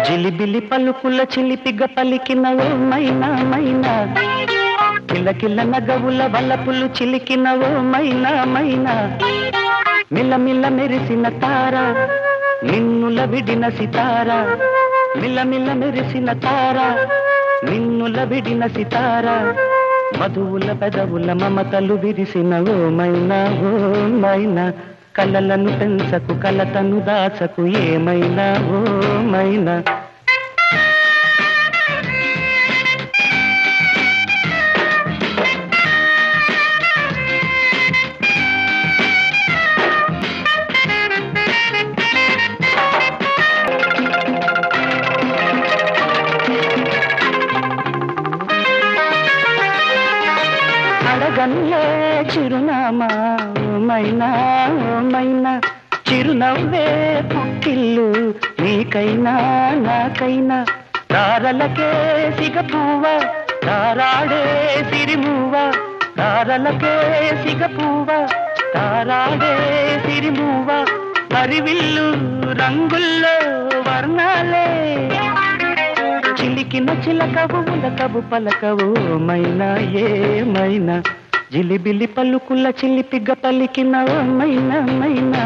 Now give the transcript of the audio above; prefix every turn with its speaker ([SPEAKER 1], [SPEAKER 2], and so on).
[SPEAKER 1] జిలిబిలి పలుకుల చిలిపిగ పలికిన ఓ మైనా మైనా, కిలకిల నగవుల వలపులు చిలికిన ఓ మైనా మైనా, మిలమిల మెరిసిన తార నిన్నుల విడిన సితార, మిలమిల మెరిసిన తార నిన్నుల విడిన సితార, మధువుల పెదవుల మమతలు విరిసిన ఓ మైనా ఓ మైనా, కలలను పెంచకు కలతను దాచకు ఏమైనా ఓ మైనా. అడగన్లే చిరునామా మైనా మైనా, చిరునవ్వే పుట్టిల్లు నీకైనా నాకైనా, తారలకే సిగపువ్వ తారాడే సిరిమువ్వ, తారలకే సిగపువ్వ తారాడే సిరిమువ్వ, పరివిల్లు రంగుల్లో వర్ణాలే, చిలికిన చిలకవు ఉలకవు పలకవు మైనా ఏమైనా, జిలిబిలి పలుకుల చిలిపిగ పలికిన ఓ మైనా మైనా.